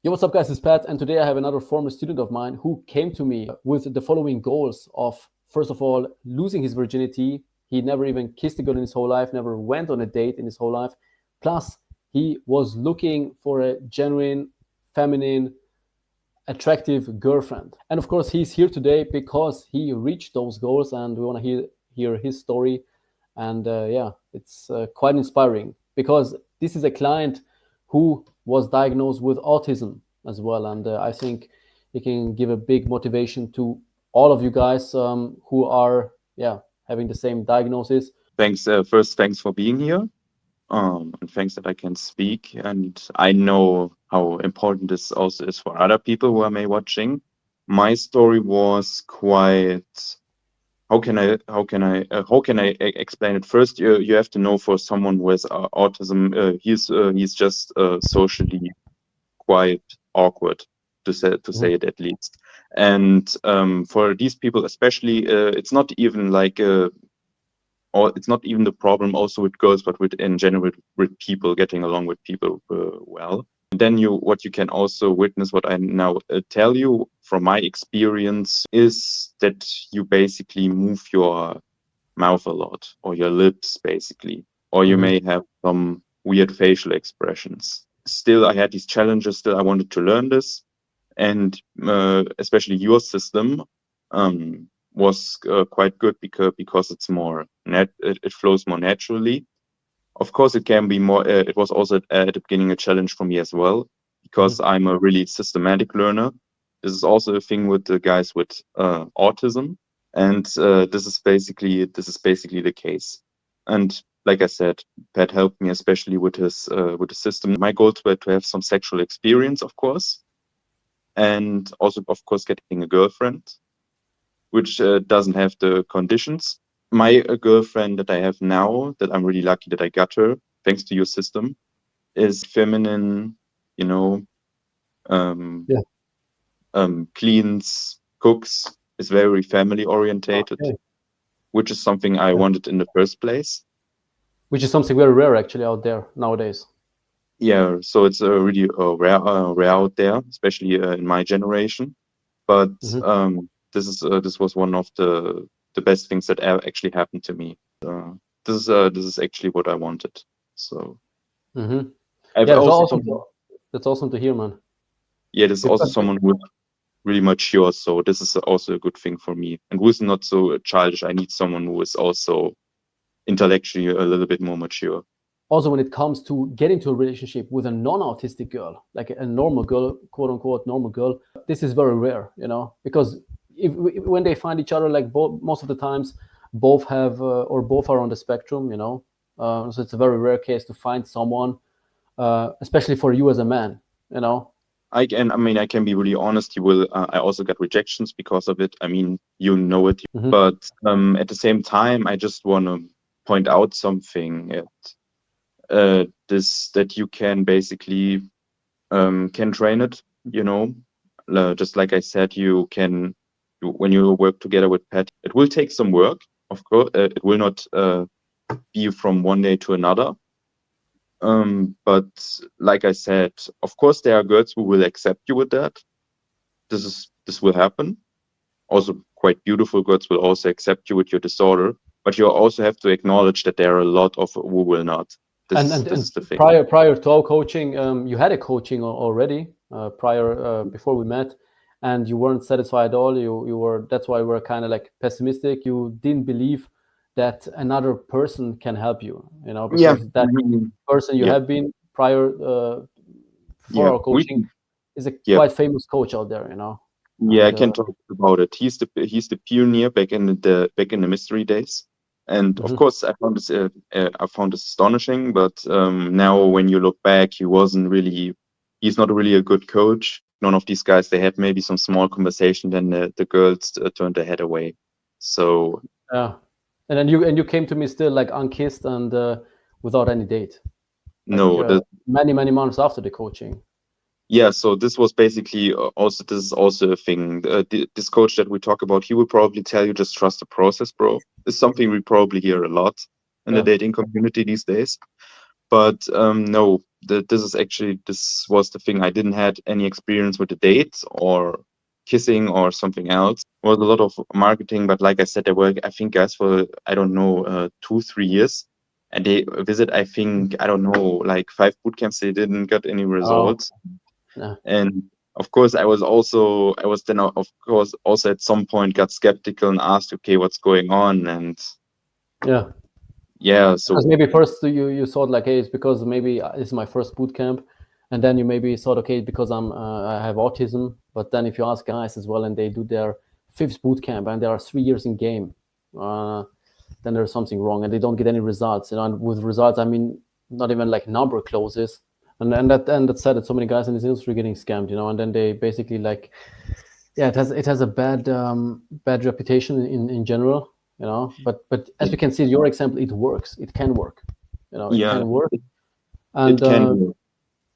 Yo, what's up, guys? It's Pat, and today I have another former student of mine who came to me with the following goals of, first of all, losing his virginity. He never even kissed a girl in his whole life, never went on a date in his whole life. Plus, he was looking for a genuine, feminine, attractive girlfriend. And of course, he's here today because he reached those goals, and we want to hear his story. And yeah, it's quite inspiring because this is a client who was diagnosed with autism as well. And I think he can give a big motivation to all of you guys who are, yeah, having the same diagnosis. Thanks. First, thanks for being here. And thanks that I can speak. And I know how important this also is for other people who are may watching. My story was quite. How can I explain it? First, you have to know for someone with autism, he's just socially quite awkward to say it at least. And for these people, especially, it's not even like or it's not even the problem also with girls, but with in general with people getting along with people well. And then what you can also witness, what I now tell you from my experience, is that you basically move your mouth a lot or your lips basically, or you Mhm. may have some weird facial expressions. Still, I had these challenges. Still, I wanted to learn this, and especially your system was quite good because it's more it flows more naturally. Of course, it can be more. It was also at the beginning a challenge for me as well because Mhm. I'm a really systematic learner. This is also a thing with the guys with autism, and this is basically the case. And like I said, Pat helped me especially with the system. My goals were to have some sexual experience, of course, and also, of course, getting a girlfriend, which doesn't have the conditions. My girlfriend that I have now, that I'm really lucky that I got her, thanks to your system, is feminine, you know, um, Yeah. cleans, cooks, is very family orientated, Okay. which is something I Yeah. wanted in the first place. Which is something very rare actually out there nowadays. Yeah, so it's really rare out there, especially in my generation. But Mhm. this was one of the best things that actually happened to me. This is actually what I wanted. So Mhm. I've Yeah, that's also awesome. someone, That's awesome to hear, man. yeah, there's also Because someone who is really mature. So this is also a good thing for me, and who is not so childish. I need someone who is also intellectually a little bit more mature. also when it comes to get into a relationship with a non-autistic girl, like a normal girl, quote unquote normal girl, this is very rare, because when they find each other, like both, most of the times, both have or both are on the spectrum, so it's a very rare case to find someone, especially for you as a man, you know. I can be really honest. You will. I also got rejections because of it. I mean, you know it. Hmm. But at the same time, I just want to point out something. This that you can basically can train it. You know, just like I said, when you work together with Pat, it will take some work. Of course, it will not be from one day to another. But like I said, of course, there are girls who will accept you with that. This will happen. Also, quite beautiful girls will also accept you with your disorder. But you also have to acknowledge that there are a lot of who will not. This And is and, this and is the thing. prior to our coaching, you had a coaching already prior before we met, and you weren't satisfied at all. You were, that's why we were kind of like pessimistic. You didn't believe that another person can help you, Yeah, because that we, person you yeah, have been prior for yeah. our coaching is a Yeah, quite famous coach out there, yeah. I and can talk about it. He's the pioneer back in the mystery days. And of mhm. course, I found this astonishing. But now, when you look back, he's not really a good coach. None of these guys, they had maybe some small conversation, then the girls turned their head away. So Yeah, and you came to me still like unkissed and without any date, like no, the many months after the coaching. yeah. So this was basically also this is also a thing. This coach that we talk about, he will probably tell you just trust the process, bro. It's something we probably hear a lot in the Yeah. dating community these days. But no. this was the thing. I didn't had any experience with the dates or kissing or something else. It was a lot of marketing, but like I said, there were, I think, guys for, I don't know, 2-3 years, and they visit, I think, I don't know, like 5 boot camps. They didn't get any Oh, results, yeah, and of course, I was then of course also at some point got skeptical and asked, okay, what's going on, and yeah. yeah, Because so maybe first you thought like, hey, it's because maybe this is my first boot camp, and then you maybe thought, okay, because I have autism. But then if you ask guys as well, and they do their fifth boot camp, and they are 3 years in game, uh, then there's something wrong, and they don't get any results. And with results, I mean not even like number closes, and that's sad that so many guys in this industry are getting scammed, and then they basically like, yeah, it has a bad reputation in general, but as we can see your example, it works, it can work, it yeah, can work. it And can be.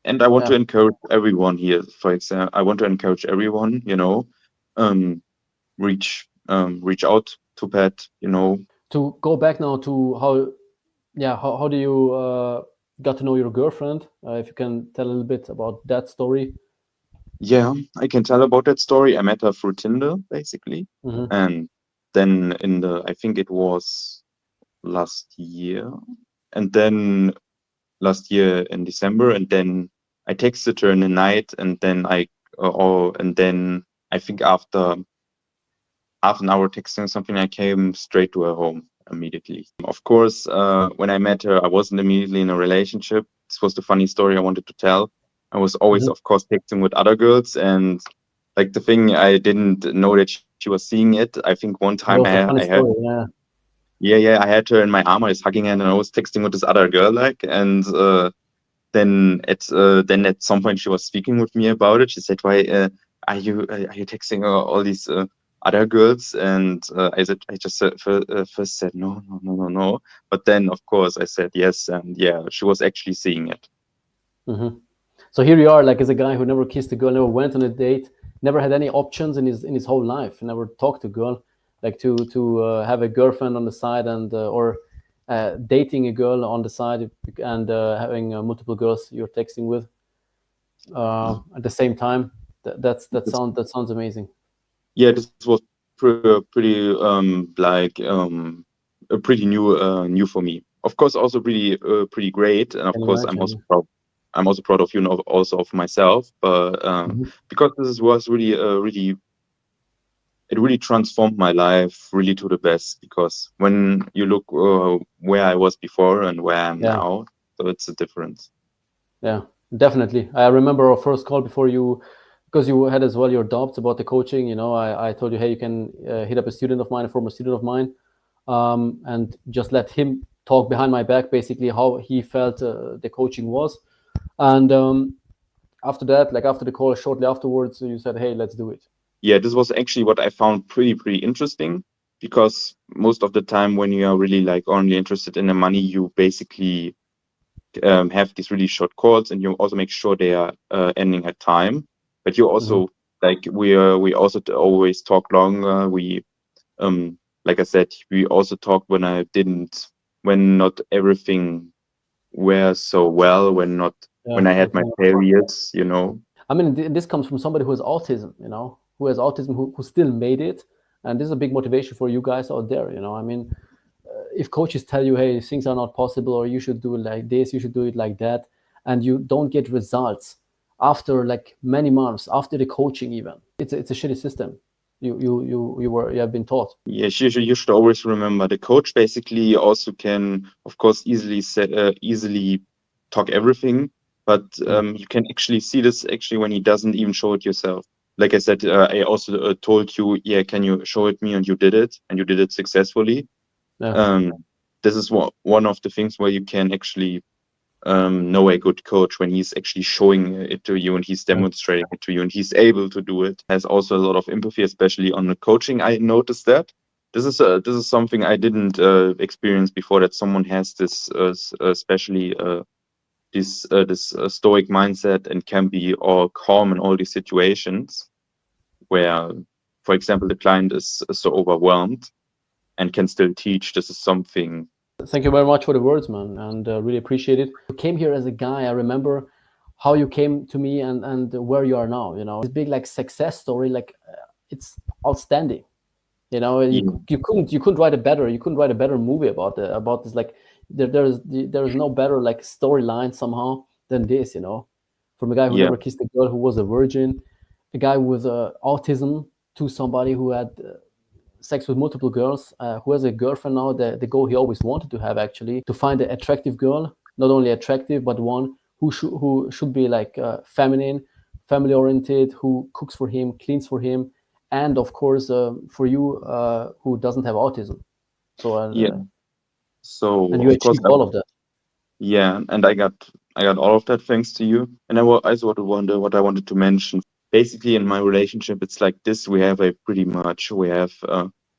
And I want yeah, to encourage everyone here. For example, I want to encourage everyone, um, reach out to Pat, to go back now to how, yeah, how do you got to know your girlfriend, if you can tell a little bit about that story. Yeah, I can tell about that story. I met her through Tinder, basically. Hmm. And then I think it was last year, and then last year in December, and then I texted her in the night, and then and then I think after half an hour texting or something, I came straight to her home immediately. Of course, when I met her, I wasn't immediately in a relationship. This was the funny story I wanted to tell. I was always, Hmm. of course, texting with other girls, and like the thing, I didn't know that she was seeing it. I think one time That was a I funny had, story, yeah. yeah, I had her in my arm. I was hugging her, and I was texting with this other girl, like, and then at some point she was speaking with me about it. She said, "Why are you texting all these other girls?" And I just first said no, no, no, no, no. But then of course I said yes, and yeah, she was actually seeing it. Hmm. So here you are, like, as a guy who never kissed a girl, never went on a date, never had any options in his whole life, never talked to a girl, like to have a girlfriend on the side, and or dating a girl on the side, and having multiple girls you're texting with at the same time. That sounds amazing. Yeah, this was pretty new for me. Of course, also pretty great, and of Can course, I'm also imagine. proud. I'm also proud of also of myself. But Mhm. because was really it really transformed my life really to the best. Because when you look where I was before and where I am Yeah, now, so it's a difference. yeah, definitely. I remember our first call before you, because you had as well your doubts about the coaching. I told you, hey, you can hit up a student of mine, a former student of mine, and just let him talk behind my back, basically how he felt the coaching was. And after that, like after the call, shortly afterwards, you said, hey, let's do it. Yeah, this was actually what I found pretty interesting, because most of the time when you are really like only interested in the money, you basically have these really short calls, and you also make sure they are ending at time. But you Hmm. also like we also always talk longer. We like I said, we also talked when not everything were so well, when Yeah, I had my okay. failures, I mean, this comes from somebody who has autism, who has autism, who still made it. And this is a big motivation for you guys out there. I mean, if coaches tell you, hey, things are not possible, or you should do it like this, you should do it like that, and you don't get results after like many months, after the coaching even, it's a shitty system. You have been taught. Yes, you should always remember the coach basically also can, of course, easily talk everything, but Yeah, you can actually see this actually when he doesn't even show it yourself. Like I said, I also told you, yeah, can you show it me? And you did it successfully. yeah, Um, this is one of the things where you can actually know a good coach, when he's actually showing it to you and he's yeah. demonstrating it to you and he's able to do it. Has also a lot of empathy, especially on the coaching. I noticed that this is something I didn't experience before, that someone has this especially this stoic mindset and can be all calm in all these situations where, for example, the client is so overwhelmed and can still teach. This is something. Thank you very much for the words, man, and really appreciate it. You came here as a guy. I remember how you came to me and where you are now. This big like success story, like it's outstanding. Yeah, You couldn't write a better movie about this. Like there is no better like storyline somehow than this. From a guy who yeah, never kissed a girl, who was a virgin, a guy with autism, to somebody who had sex with multiple girls, who has a girlfriend now. The goal he always wanted to have, actually, to find an attractive girl, not only attractive, but one who should be like feminine, family oriented, who cooks for him, cleans for him, and of course for you, who doesn't have autism. So yeah. So and you of course, achieved all of that. yeah, and I got all of that thanks to you. And I also wonder what I wanted to mention. Basically, in my relationship, it's like this. We have a pretty much we have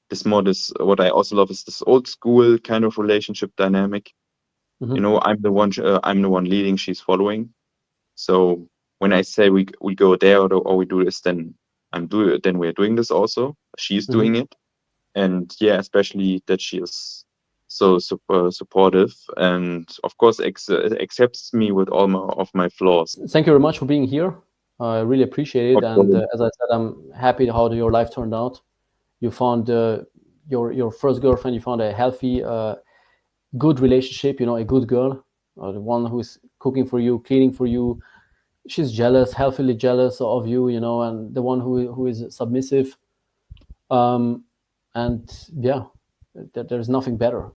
this more this what I also love is this old school kind of relationship dynamic. Hmm. I'm the one leading, she's following. So when I say we go there or we do this, then we're doing this also. She's Hmm. doing it, and yeah, especially that she is so super supportive, and of course accepts me with all of my flaws. Thank you very much for being here. I really appreciate it, Of and course. as I said, I'm happy how your life turned out. You found your first girlfriend. You found a healthy, good relationship. A good girl, the one who's cooking for you, cleaning for you. She's jealous, healthily jealous of you. And the one who is submissive. And yeah, there's nothing better.